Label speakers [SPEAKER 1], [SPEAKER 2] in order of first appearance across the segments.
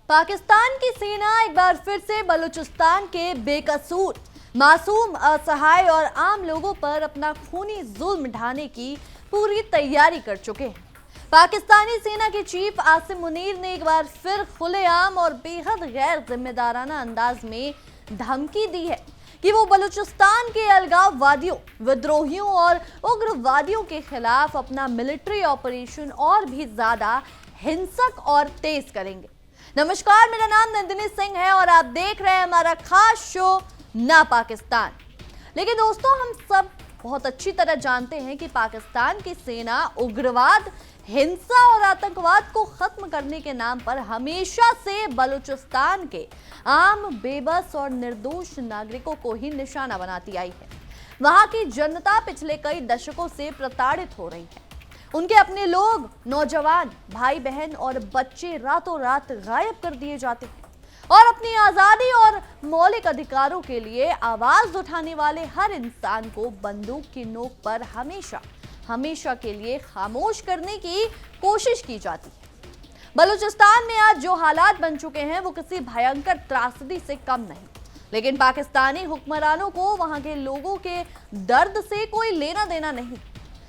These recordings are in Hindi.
[SPEAKER 1] पाकिस्तान की सेना एक बार फिर से बलूचिस्तान के बेकसूर, मासूम, असहाय और आम लोगों पर अपना खूनी जुल्म ढाने की पूरी तैयारी कर चुके हैं। पाकिस्तानी सेना के चीफ आसिम मुनीर ने एक बार फिर खुलेआम और बेहद गैर जिम्मेदाराना अंदाज में धमकी दी है कि वो बलूचिस्तान के अलगाववादियों, विद्रोहियों और उग्रवादियों के खिलाफ अपना मिलिट्री ऑपरेशन और भी ज्यादा हिंसक और तेज करेंगे। नमस्कार, मेरा नाम नंदिनी सिंह है और आप देख रहे हैं हमारा खास शो ना पाकिस्तान। लेकिन दोस्तों, हम सब बहुत अच्छी तरह जानते हैं कि पाकिस्तान की सेना उग्रवाद, हिंसा और आतंकवाद को खत्म करने के नाम पर हमेशा से बलूचिस्तान के आम, बेबस और निर्दोष नागरिकों को ही निशाना बनाती आई है। वहां की जनता पिछले कई दशकों से प्रताड़ित हो रही है। उनके अपने लोग, नौजवान, भाई बहन और बच्चे रातों रात गायब कर दिए जाते हैं और अपनी आजादी और मौलिक अधिकारों के लिए आवाज उठाने वाले हर इंसान को बंदूक की नोक पर हमेशा के लिए खामोश करने की कोशिश की जाती है। बलूचिस्तान में आज जो हालात बन चुके हैं वो किसी भयंकर त्रासदी से कम नहीं, लेकिन पाकिस्तानी हुक्मरानों को वहां के लोगों के दर्द से कोई लेना देना नहीं।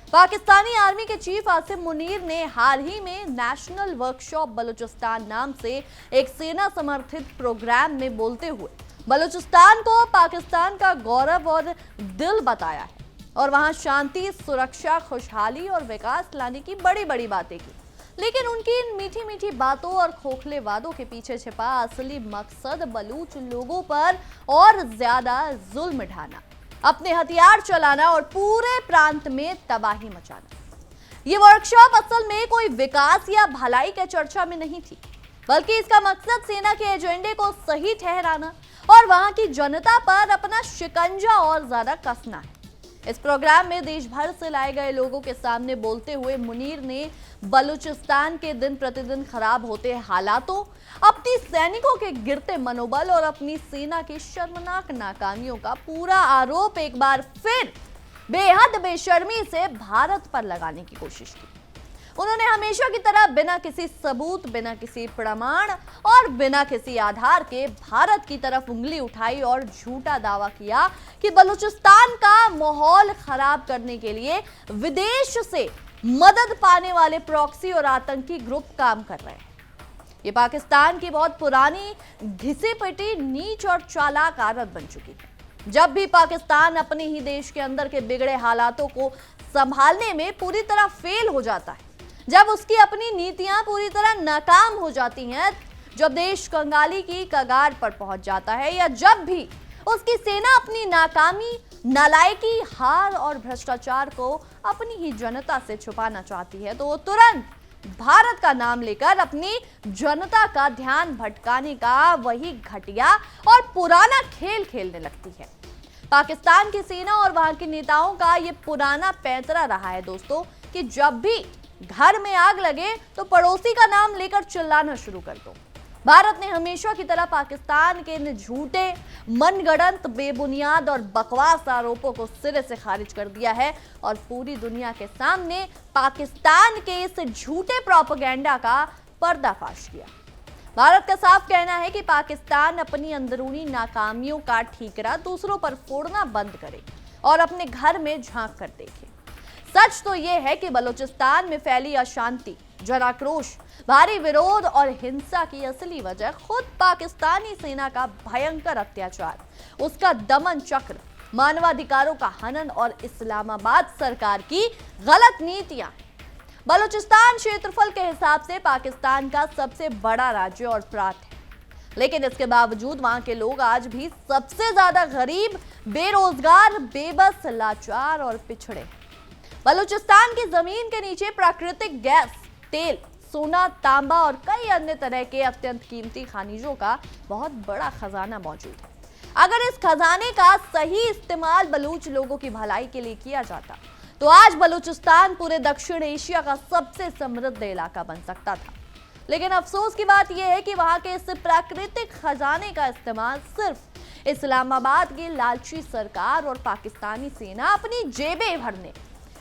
[SPEAKER 1] पाकिस्तानी आर्मी के चीफ आसिम मुनीर ने हाल ही में नेशनल वर्कशॉप बलूचिस्तान नाम से एक सेना समर्थित प्रोग्राम में बोलते हुए बलूचिस्तान को पाकिस्तान का गौरव और दिल बताया है और वहां शांति, सुरक्षा, खुशहाली और विकास लाने की बड़ी बड़ी बातें की। लेकिन उनकी इन मीठी मीठी बातों और खोखले वादों के पीछे छिपा असली मकसद बलूच लोगों पर और ज्यादा जुल्म ढाना, अपने हथियार चलाना और पूरे प्रांत में तबाही मचाना। ये वर्कशॉप असल में कोई विकास या भलाई के चर्चा में नहीं थी, बल्कि इसका मकसद सेना के एजेंडे को सही ठहराना और वहां की जनता पर अपना शिकंजा और ज्यादा कसना है। इस प्रोग्राम में देश भर से लाए गए लोगों के सामने बोलते हुए मुनीर ने बलूचिस्तान के दिन प्रतिदिन खराब होते हालातों, अपनी सैनिकों के गिरते मनोबल और अपनी सेना की शर्मनाक नाकामियों का पूरा आरोप एक बार फिर बेहद बेशर्मी से भारत पर लगाने की कोशिश की। उन्होंने हमेशा की तरह बिना किसी सबूत, बिना किसी प्रमाण और बिना किसी आधार के भारत की तरफ उंगली उठाई और झूठा दावा किया कि बलूचिस्तान का माहौल खराब करने के लिए विदेश से मदद पाने वाले प्रॉक्सी और आतंकी ग्रुप काम कर रहे हैं। ये पाकिस्तान की बहुत पुरानी, घिसी पिटी, नीच और चालाक आदत बन चुकी है। जब भी पाकिस्तान अपने ही देश के अंदर के बिगड़े हालातों को संभालने में पूरी तरह फेल हो जाता है, जब उसकी अपनी नीतियां पूरी तरह नाकाम हो जाती हैं, जब देश कंगाली की कगार पर पहुंच जाता है या जब भी उसकी सेना अपनी नाकामी, नालायकी, हार और भ्रष्टाचार को अपनी ही जनता से छुपाना चाहती है, तो वो तुरंत भारत का नाम लेकर अपनी जनता का ध्यान भटकाने का वही घटिया और पुराना खेल खेलने लगती है। पाकिस्तान की सेना और वहां के नेताओं का ये पुराना पैंतरा रहा है दोस्तों कि जब भी घर में आग लगे तो पड़ोसी का नाम लेकर चिल्लाना शुरू कर दो। भारत ने हमेशा की तरह पाकिस्तान के इन झूठे, मनगढ़ंत, बेबुनियाद और बकवास आरोपों को सिरे से खारिज कर दिया है और पूरी दुनिया के सामने पाकिस्तान के इस झूठे प्रोपेगेंडा का पर्दाफाश किया। भारत का साफ कहना है कि पाकिस्तान अपनी अंदरूनी नाकामियों का ठीकरा दूसरों पर फोड़ना बंद करे और अपने घर में झांक कर देखे। सच तो यह है कि बलूचिस्तान में फैली अशांति, जनाक्रोश, भारी विरोध और हिंसा की असली वजह खुद पाकिस्तानी सेना का भयंकर अत्याचार, उसका दमन चक्र, मानवाधिकारों का हनन और इस्लामाबाद सरकार की गलत नीतियां। बलूचिस्तान क्षेत्रफल के हिसाब से पाकिस्तान का सबसे बड़ा राज्य और प्रांत है, लेकिन इसके बावजूद वहां के लोग आज भी सबसे ज्यादा गरीब, बेरोजगार, बेबस, लाचार और पिछड़े हैं। बलूचिस्तान की जमीन के नीचे प्राकृतिक गैस, तेल, सोना, तांबा और कई अन्य तरह के अत्यंत कीमती खनिजों का बहुत बड़ा खजाना मौजूद है। अगर इस खजाने का सही इस्तेमाल बलूच लोगों की भलाई के लिए किया जाता तो आज बलूचिस्तान पूरे दक्षिण एशिया का सबसे समृद्ध इलाका बन सकता था। लेकिन अफसोस की बात यह है कि वहां के इस प्राकृतिक खजाने का इस्तेमाल सिर्फ इस्लामाबाद की लालची सरकार और पाकिस्तानी सेना अपनी जेबें भरने,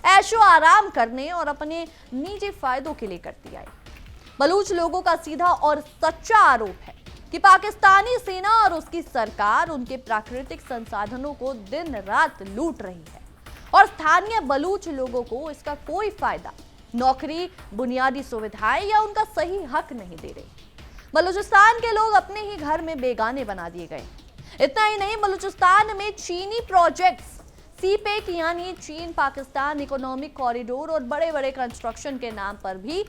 [SPEAKER 1] ऐशो आराम करने और अपने निजी फायदों के लिए करती आई। बलूच लोगों का सीधा और सच्चा आरोप है कि पाकिस्तानी सेना और उसकी सरकार उनके प्राकृतिक संसाधनों को दिन रात लूट रही है और स्थानीय बलूच लोगों को इसका कोई फायदा, नौकरी, बुनियादी सुविधाएं या उनका सही हक नहीं दे रही। बलूचिस्तान के लोग अपने ही घर में बेगाने बना दिए गए। इतना ही नहीं, बलूचिस्तान में चीनी प्रोजेक्ट्स, सीपेक यानी चीन पाकिस्तान इकोनॉमिक कॉरिडोर और बड़े बड़े कंस्ट्रक्शन के नाम पर भी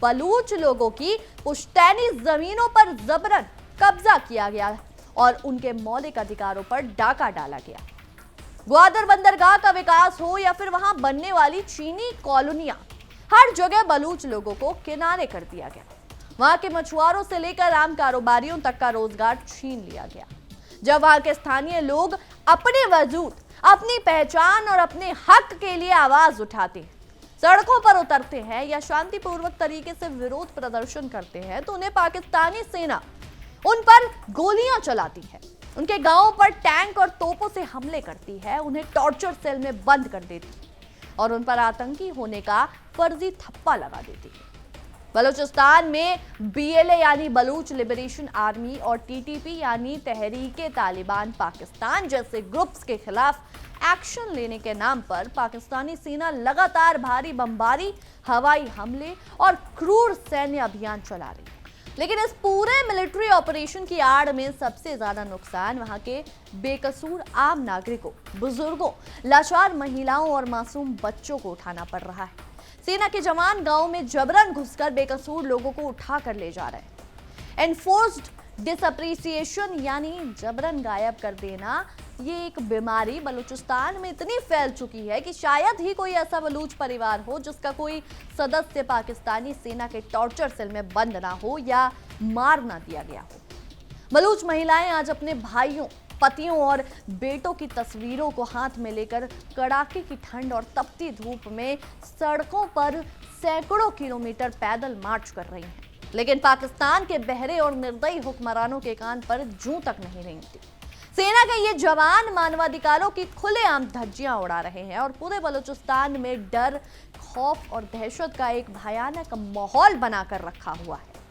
[SPEAKER 1] बलूच लोगों की पुश्तैनी जमीनों पर जबरन कब्जा किया गया और उनके मौलिक अधिकारों पर डाका डाला गया। ग्वादर बंदरगाह का विकास हो या फिर वहां बनने वाली चीनी कॉलोनियां, हर जगह बलूच लोगों को किनारे कर दिया गया। वहां के मछुआरों से लेकर आम कारोबारियों तक का रोजगार छीन लिया गया। जब वहां के स्थानीय लोग अपने वजूद, अपनी पहचान और अपने हक के लिए आवाज उठाते हैं, सड़कों पर उतरते हैं या शांतिपूर्वक तरीके से विरोध प्रदर्शन करते हैं, तो उन्हें पाकिस्तानी सेना उन पर गोलियां चलाती है, उनके गांवों पर टैंक और तोपों से हमले करती है, उन्हें टॉर्चर सेल में बंद कर देती है और उन पर आतंकी होने का फर्जी थप्पा लगा देती है। बलूचिस्तान में बीएलए यानी बलूच लिबरेशन आर्मी और टीटीपी यानी तहरीके तालिबान पाकिस्तान जैसे ग्रुप्स के खिलाफ एक्शन लेने के नाम पर पाकिस्तानी सेना लगातार भारी बमबारी, हवाई हमले और क्रूर सैन्य अभियान चला रही है। लेकिन इस पूरे मिलिट्री ऑपरेशन की आड़ में सबसे ज्यादा नुकसान वहां के बेकसूर आम नागरिकों, बुजुर्गों, लाचार महिलाओं और मासूम बच्चों को उठाना पड़ रहा है। सेना के जवान गांव में जबरन घुसकर बेकसूर लोगों को उठा कर ले जा रहे हैं। एनफोर्स्ड डिसअप्रिसिएशन यानी जबरन गायब कर देना, ये एक बीमारी बलूचिस्तान में इतनी फैल चुकी है कि शायद ही कोई ऐसा बलूच परिवार हो जिसका कोई सदस्य पाकिस्तानी सेना के टॉर्चर सेल में बंद ना हो या मार ना दिया गया हो। बलूच महिलाएं आज अपने भाइयों, पतियों और बेटों की तस्वीरों को हाथ में लेकर कड़ाके की ठंड और तपती धूप में सड़कों पर सैकड़ों किलोमीटर पैदल मार्च कर रही हैं। लेकिन पाकिस्तान के बहरे और निर्दयी हुक्मरानों के कान पर जूं तक नहीं रेंगती। सेना के ये जवान मानवाधिकारों की खुलेआम धज्जियां उड़ा रहे हैं और पूरे बलूचिस्तान में डर, खौफ और दहशत का एक भयानक माहौल बनाकर रखा हुआ है।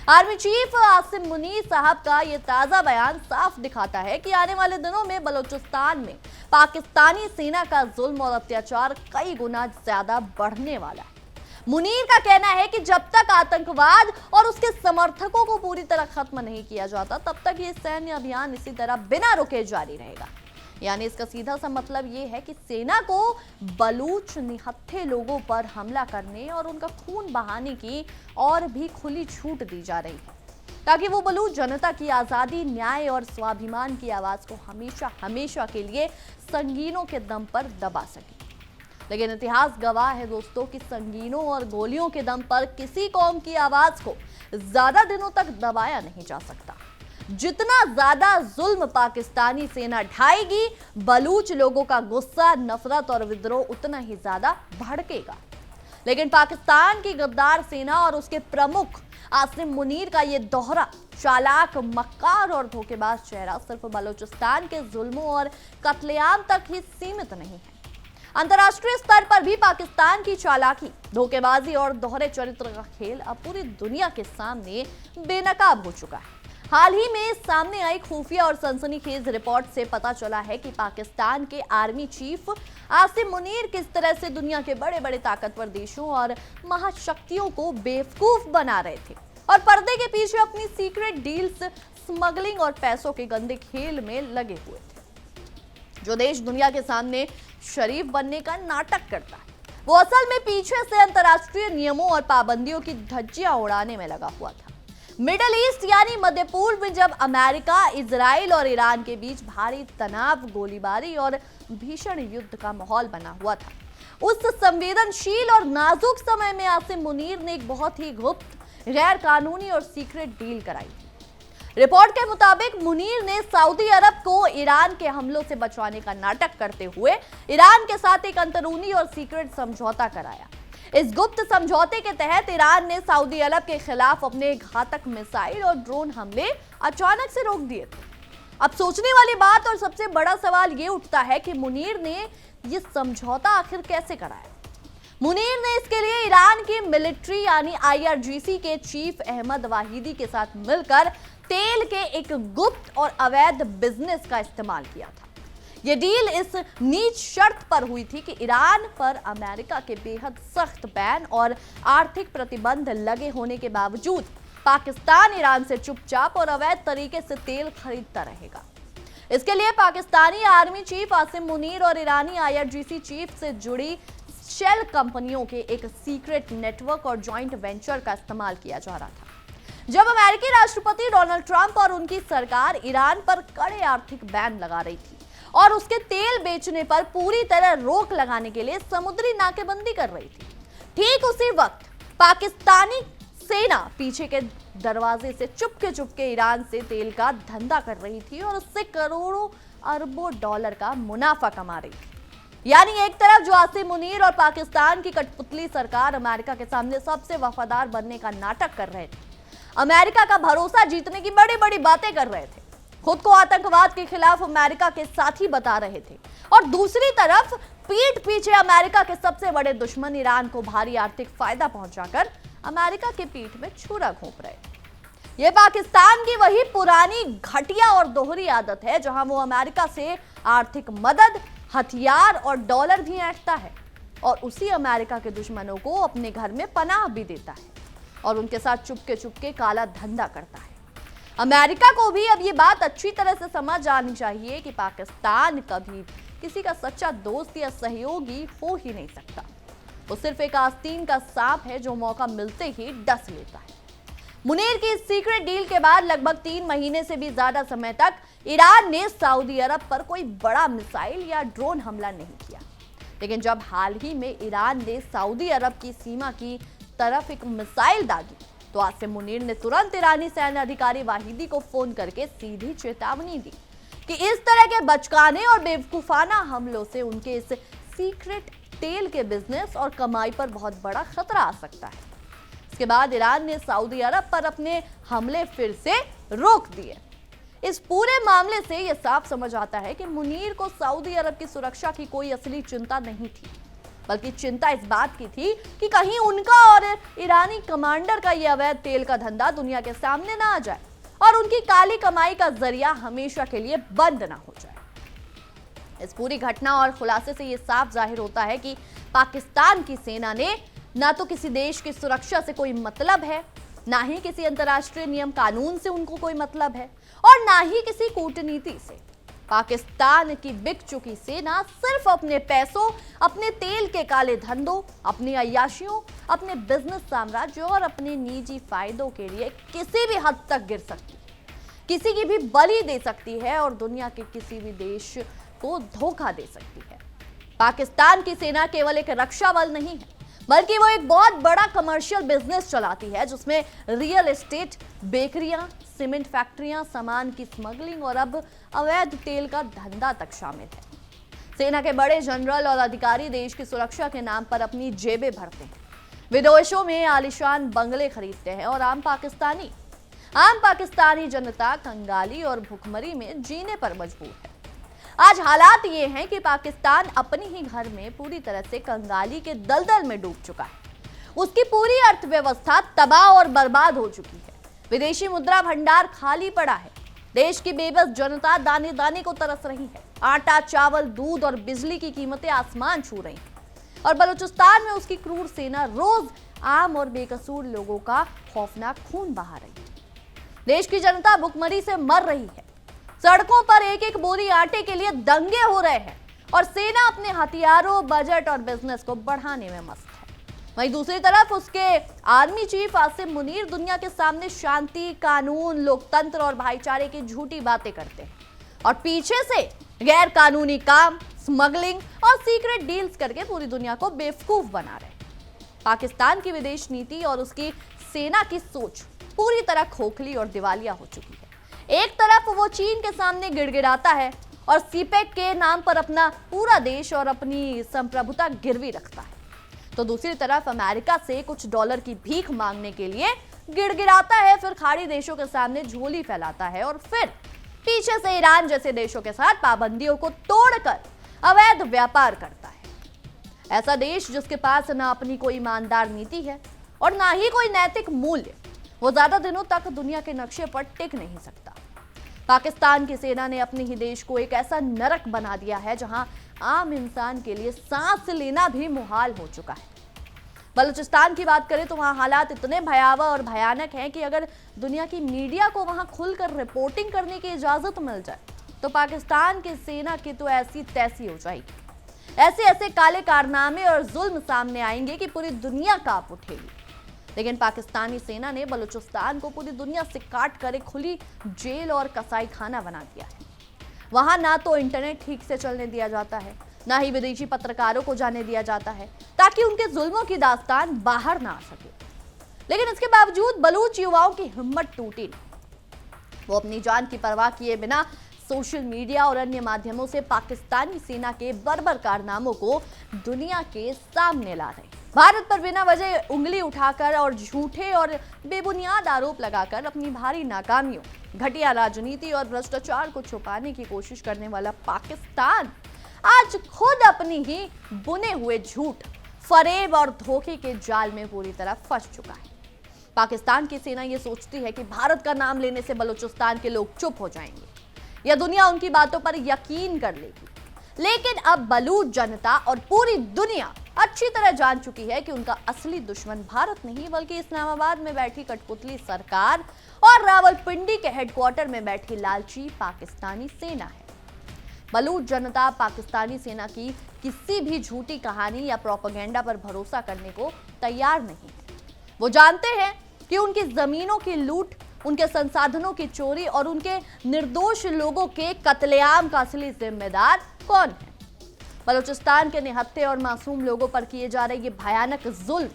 [SPEAKER 1] आर्मी चीफ आसिम मुनीर साहब का ये ताजा बयान साफ दिखाता है कि आने वाले दिनों में बलूचिस्तान में पाकिस्तानी सेना का जुल्म और अत्याचार कई गुना ज्यादा बढ़ने वाला है। मुनीर का कहना है कि जब तक आतंकवाद और उसके समर्थकों को पूरी तरह खत्म नहीं किया जाता, तब तक ये सैन्य अभियान इसी तरह बिना रुके जारी रहेगा। यानी इसका सीधा सा मतलब ये है कि सेना को बलूच निहत्थे लोगों पर हमला करने और उनका खून बहाने की और भी खुली छूट दी जा रही है, ताकि वो बलूच जनता की आजादी, न्याय और स्वाभिमान की आवाज को हमेशा हमेशा के लिए संगीनों के दम पर दबा सके। लेकिन इतिहास गवाह है दोस्तों कि संगीनों और गोलियों के दम पर किसी कौम की आवाज को ज्यादा दिनों तक दबाया नहीं जा सकता। जितना ज्यादा जुल्म पाकिस्तानी सेना ढाएगी, बलूच लोगों का गुस्सा, नफरत और विद्रोह उतना ही ज्यादा भड़केगा। लेकिन पाकिस्तान की गद्दार सेना और उसके प्रमुख आसिम मुनीर का ये दोहरा, चालाक, मक्कार और धोखेबाज चेहरा सिर्फ बलूचिस्तान के जुल्मों और कत्लेआम तक ही सीमित नहीं है। अंतर्राष्ट्रीय स्तर पर भी पाकिस्तान की चालाकी, धोखेबाजी और दोहरे चरित्र का खेल अब पूरी दुनिया के सामने बेनकाब हो चुका है। हाल ही में सामने आई खुफिया और सनसनीखेज रिपोर्ट से पता चला है कि पाकिस्तान के आर्मी चीफ आसिम मुनीर किस तरह से दुनिया के बड़े बड़े ताकतवर देशों और महाशक्तियों को बेवकूफ बना रहे थे और पर्दे के पीछे अपनी सीक्रेट डील्स, स्मगलिंग और पैसों के गंदे खेल में लगे हुए थे। जो देश दुनिया के सामने शरीफ बनने का नाटक करता है, वो असल में पीछे से अंतर्राष्ट्रीय नियमों और पाबंदियों की धज्जियां उड़ाने में लगा हुआ था। मिडिल ईस्ट यानी मध्य पूर्व में जब अमेरिका, इजराइल और ईरान के बीच भारी तनाव, गोलीबारी और भीषण युद्ध का माहौल बना हुआ था, उस संवेदनशील और नाजुक समय में आसिम मुनीर ने एक बहुत ही गुप्त, गैर कानूनी और सीक्रेट डील कराई थी। रिपोर्ट के मुताबिक मुनीर ने सऊदी अरब को ईरान के हमलों से बचाने का नाटक करते हुए ईरान के साथ एक अंदरूनी और सीक्रेट समझौता कराया। इस गुप्त समझौते के तहत ईरान ने सऊदी अरब के खिलाफ अपने घातक मिसाइल और ड्रोन हमले अचानक से रोक दिए थे। अब सोचने वाली बात और सबसे बड़ा सवाल ये उठता है कि मुनीर ने यह समझौता आखिर कैसे कराया। मुनीर ने इसके लिए ईरान की मिलिट्री यानी आईआरजीसी के चीफ अहमद वाहिदी के साथ मिलकर तेल के एक गुप्त और अवैध बिजनेस का इस्तेमाल किया था। यह डील इस नीच शर्त पर हुई थी कि ईरान पर अमेरिका के बेहद सख्त बैन और आर्थिक प्रतिबंध लगे होने के बावजूद पाकिस्तान ईरान से चुपचाप और अवैध तरीके से तेल खरीदता रहेगा। इसके लिए पाकिस्तानी आर्मी चीफ आसिम मुनीर और ईरानी आईआरजीसी चीफ से जुड़ी शेल कंपनियों के एक सीक्रेट नेटवर्क और जॉइंट वेंचर का इस्तेमाल किया जा रहा था। जब अमेरिकी राष्ट्रपति डोनाल्ड ट्रंप और उनकी सरकार ईरान पर कड़े आर्थिक बैन लगा रही थी और उसके तेल बेचने पर पूरी तरह रोक लगाने के लिए समुद्री नाकेबंदी कर रही थी, ठीक उसी वक्त पाकिस्तानी सेना पीछे के दरवाजे से चुपके ईरान से तेल का धंधा कर रही थी और उससे करोड़ों अरबों डॉलर का मुनाफा कमा रही थी। यानी एक तरफ जो आसिम मुनीर और पाकिस्तान की कठपुतली सरकार अमेरिका के सामने सबसे वफादार बनने का नाटक कर रहे थे, अमेरिका का भरोसा जीतने की बड़ी बड़ी बातें कर रहे थे, खुद को आतंकवाद के खिलाफ अमेरिका के साथी बता रहे थे, और दूसरी तरफ पीठ पीछे अमेरिका के सबसे बड़े दुश्मन ईरान को भारी आर्थिक फायदा पहुंचाकर अमेरिका के पीठ में छुरा घोंप रहे थे। यह पाकिस्तान की वही पुरानी घटिया और दोहरी आदत है जहां वो अमेरिका से आर्थिक मदद, हथियार और डॉलर भी ऐंठता है और उसी अमेरिका के दुश्मनों को अपने घर में पनाह भी देता है और उनके साथ चुपके काला धंधा करता है। अमेरिका को भी अब ये बात अच्छी तरह से समझ आनी चाहिए कि पाकिस्तान कभी किसी का सच्चा दोस्त या सहयोगी हो ही नहीं सकता। वो सिर्फ एक आस्तीन का सांप है जो मौका मिलते ही डस लेता है। मुनीर की इस सीक्रेट डील के बाद लगभग 3 महीने से भी ज्यादा समय तक ईरान ने सऊदी अरब पर कोई बड़ा मिसाइल या ड्रोन हमला नहीं किया, लेकिन जब हाल ही में ईरान ने सऊदी अरब की सीमा की तरफ एक मिसाइल दागी तो आसिम मुनीर ने तुरंत ईरानी सैन्य अधिकारी वाहिदी को फोन करके सीधी चेतावनी दी कि इस तरह के बचकाने और बेवकूफाना हमलों से उनके इस सीक्रेट तेल के बिजनेस और कमाई पर बहुत बड़ा खतरा आ सकता है। इसके बाद ईरान ने सऊदी अरब पर अपने हमले फिर से रोक दिए। इस पूरे मामले से यह साफ समझ आता है कि मुनीर को सऊदी अरब की सुरक्षा की कोई असली चिंता नहीं थी, बल्कि चिंता इस बात की थी कि कहीं उनका और ईरानी कमांडर का यह अवैध तेल का धंधा दुनिया के सामने ना आ जाए और उनकी काली कमाई का जरिया हमेशा के लिए बंद ना हो जाए। इस पूरी घटना और खुलासे से यह साफ जाहिर होता है कि पाकिस्तान की सेना ने ना तो किसी देश की सुरक्षा से कोई मतलब है, ना ही किसी अंतर्राष्ट्रीय नियम कानून से उनको कोई मतलब है और ना ही किसी कूटनीति से। पाकिस्तान की बिक चुकी सेना सिर्फ अपने पैसों, अपने तेल के काले धंधों, अपनी अय्याशियों, अपने बिजनेस साम्राज्य और अपने निजी फायदों के लिए किसी भी हद तक गिर सकती है, किसी की भी बलि दे सकती है और दुनिया के किसी भी देश को धोखा दे सकती है। पाकिस्तान की सेना केवल एक रक्षा बल नहीं है, बल्कि वो एक बहुत बड़ा कमर्शियल बिजनेस चलाती है जिसमें रियल एस्टेट, बेकरियां, सीमेंट फैक्ट्रियां, सामान की स्मगलिंग और अब अवैध तेल का धंधा तक शामिल है। सेना के बड़े जनरल और अधिकारी देश की सुरक्षा के नाम पर अपनी जेबें भरते हैं, विदेशों में आलीशान बंगले खरीदते हैं और आम पाकिस्तानी जनता कंगाली और भुखमरी में जीने पर मजबूर है। आज हालात ये हैं कि पाकिस्तान अपने ही घर में पूरी तरह से कंगाली के दलदल में डूब चुका है। उसकी पूरी अर्थव्यवस्था तबाह और बर्बाद हो चुकी है। विदेशी मुद्रा भंडार खाली पड़ा है। देश की बेबस जनता दाने दाने को तरस रही है। आटा, चावल, दूध और बिजली की कीमतें आसमान छू रही हैं और बलूचिस्तान में उसकी क्रूर सेना रोज आम और बेकसूर लोगों का खौफनाक खून बहा रही है। देश की जनता भुखमरी से मर रही है। सड़कों पर एक एक बोरी आटे के लिए दंगे हो रहे हैं और सेना अपने हथियारों, बजट और बिजनेस को बढ़ाने में मस्त है। वहीं दूसरी तरफ उसके आर्मी चीफ आसिम मुनीर दुनिया के सामने शांति, कानून, लोकतंत्र और भाईचारे की झूठी बातें करते हैं और पीछे से गैर कानूनी काम, स्मगलिंग और सीक्रेट डील्स करके पूरी दुनिया को बेवकूफ बना रहे हैं। पाकिस्तान की विदेश नीति और उसकी सेना की सोच पूरी तरह खोखली और दिवालिया हो चुकी है। एक तरफ वो चीन के सामने गिड़गिड़ाता है और सीपेक के नाम पर अपना पूरा देश और अपनी संप्रभुता गिरवी रखता है, तो दूसरी तरफ अमेरिका से कुछ डॉलर की भीख मांगने के लिए गिड़गिड़ाता है, फिर खाड़ी देशों के सामने झोली फैलाता है और फिर पीछे से ईरान जैसे देशों के साथ पाबंदियों को तोड़कर अवैध व्यापार करता है। ऐसा देश जिसके पास ना अपनी कोई ईमानदार नीति है और ना ही कोई नैतिक मूल्य, वो ज्यादा दिनों तक दुनिया के नक्शे पर टिक नहीं सकता। पाकिस्तान की सेना ने अपने ही देश को एक ऐसा नरक बना दिया है जहां आम इंसान के लिए सांस लेना भी मुहाल हो चुका है। बलूचिस्तान की बात करें तो वहां हालात इतने भयावह और भयानक हैं कि अगर दुनिया की मीडिया को वहां खुलकर रिपोर्टिंग करने की इजाजत मिल जाए तो पाकिस्तान की सेना की तो ऐसी तैसी हो जाएगी। ऐसे ऐसे काले कारनामे और जुल्म सामने आएंगे कि पूरी दुनिया कांप उठेगी। लेकिन पाकिस्तानी सेना ने बलूचिस्तान को पूरी दुनिया से काट कर एक खुली जेल और कसाई खाना बना दिया है। वहां ना तो इंटरनेट ठीक से चलने दिया जाता है, ना ही विदेशी पत्रकारों को जाने दिया जाता है ताकि उनके जुल्मों की दास्तान बाहर ना आ सके। लेकिन इसके बावजूद बलूच युवाओं की हिम्मत टूटी नहीं। वो अपनी जान की परवाह किए बिना सोशल मीडिया और अन्य माध्यमों से पाकिस्तानी सेना के बर्बर कारनामों को दुनिया के सामने ला रहे। भारत पर बिना वजह उंगली उठाकर और झूठे और बेबुनियाद आरोप लगाकर अपनी भारी नाकामियों, घटिया राजनीति और भ्रष्टाचार को छुपाने की कोशिश करने वाला पाकिस्तान आज खुद अपनी ही बुने हुए झूठ, फरेब और धोखे के जाल में पूरी तरह फंस चुका है। पाकिस्तान की सेना ये सोचती है कि भारत का नाम लेने से बलूचिस्तान के लोग चुप हो जाएंगे या दुनिया उनकी बातों पर यकीन कर लेगी। लेकिन अब बलूच जनता और पूरी दुनिया अच्छी तरह जान चुकी है कि उनका असली दुश्मन भारत नहीं बल्कि इस्लामाबाद में बैठी कठपुतली सरकार और रावलपिंडी के हेडक्वार्टर में बैठी लालची पाकिस्तानी सेना है। बलूच जनता पाकिस्तानी सेना की किसी भी झूठी कहानी या प्रोपेगेंडा पर भरोसा करने को तैयार नहीं है। वो जानते हैं कि उनकी जमीनों की लूट, उनके संसाधनों की चोरी और उनके निर्दोष लोगों के कत्लेआम का असली जिम्मेदार कौन है। बलूचिस्तान के निहत्थे और मासूम लोगों पर किए जा रहे ये भयानक जुल्म,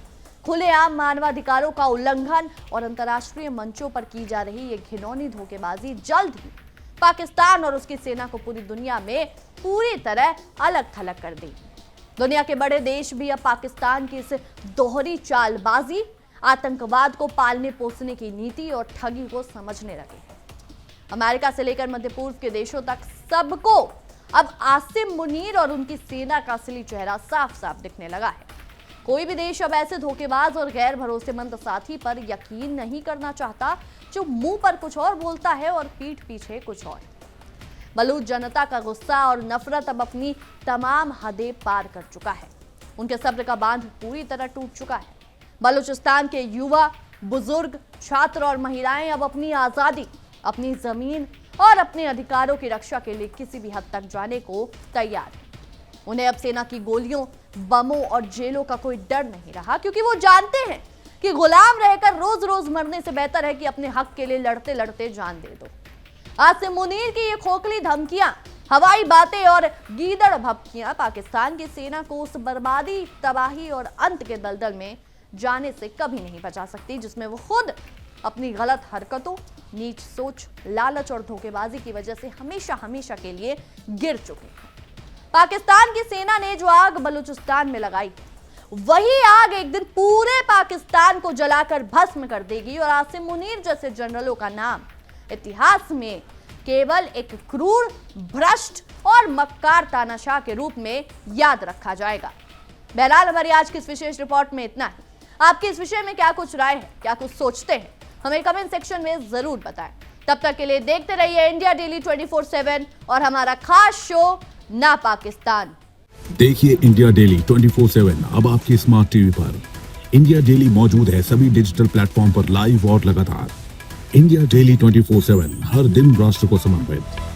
[SPEAKER 1] खुलेआम मानवाधिकारों का उल्लंघन और अंतर्राष्ट्रीय मंचों पर की जा रही ये घिनौनी धोखेबाजी जल्द ही पाकिस्तान और उसकी सेना को पूरी दुनिया में पूरी तरह अलग थलग कर देगी। दुनिया के बड़े देश भी अब पाकिस्तान की इस दोहरी चालबाजी, आतंकवाद को पालने पोसने की नीति और ठगी को समझने लगे हैं। अमेरिका से लेकर मध्य पूर्व के देशों तक सबको अब आसिम मुनीर और उनकी सेना का असली चेहरा साफ साफ दिखने लगा है। कोई भी देश अब ऐसे धोखेबाज और गैर भरोसेमंद साथी पर यकीन नहीं करना चाहता जो मुंह पर कुछ और बोलता है और पीठ पीछे कुछ और। बलूच जनता का गुस्सा और नफरत अब अपनी तमाम हदें पार कर चुका है। उनके सब्र का बांध पूरी तरह टूट चुका है। बलूचिस्तान के युवा, बुजुर्ग, छात्र और महिलाएं अब अपनी आजादी, अपनी जमीन और अपने अधिकारों की रक्षा के लिए किसी भी हद तक जाने को तैयार है। उन्हें अब सेना की गोलियों, बमों और जेलों का कोई डर नहीं रहा, क्योंकि वो जानते हैं कि गुलाम रहकर रोज रोज मरने से बेहतर है कि अपने हक के लिए लड़ते लड़ते जान दे दो। आसिम मुनीर की ये खोखली धमकियां, हवाई बातें और गीदड़ भभकियां पाकिस्तान की सेना को उस बर्बादी, तबाही और अंत के दलदल में जाने से कभी नहीं बचा सकती जिसमें वो खुद अपनी गलत हरकतों, नीच सोच, लालच और धोखेबाजी की वजह से हमेशा हमेशा के लिए गिर चुके हैं। पाकिस्तान की सेना ने जो आग बलूचिस्तान में लगाई, वही आग एक दिन पूरे पाकिस्तान को जलाकर भस्म कर देगी और आसिम मुनीर जैसे जनरलों का नाम इतिहास में केवल एक क्रूर, भ्रष्ट और मक्कार तानाशाह के रूप में याद रखा जाएगा। बहरहाल हमारी आज की इस विशेष रिपोर्ट में इतना ही। आपकी इस विषय में क्या कुछ राय है, क्या कुछ सोचते हैं, हमें कमेंट सेक्शन में जरूर बताएं। तब तक के लिए देखते रहिए इंडिया डेली 24/7 और हमारा खास शो ना पाकिस्तान।
[SPEAKER 2] देखिए इंडिया डेली 24/7 अब आपके स्मार्ट टीवी पर। इंडिया डेली मौजूद है सभी डिजिटल प्लेटफॉर्म पर लाइव और लगातार। इंडिया डेली 24/7 हर दिन राष्ट्र को समर्पित।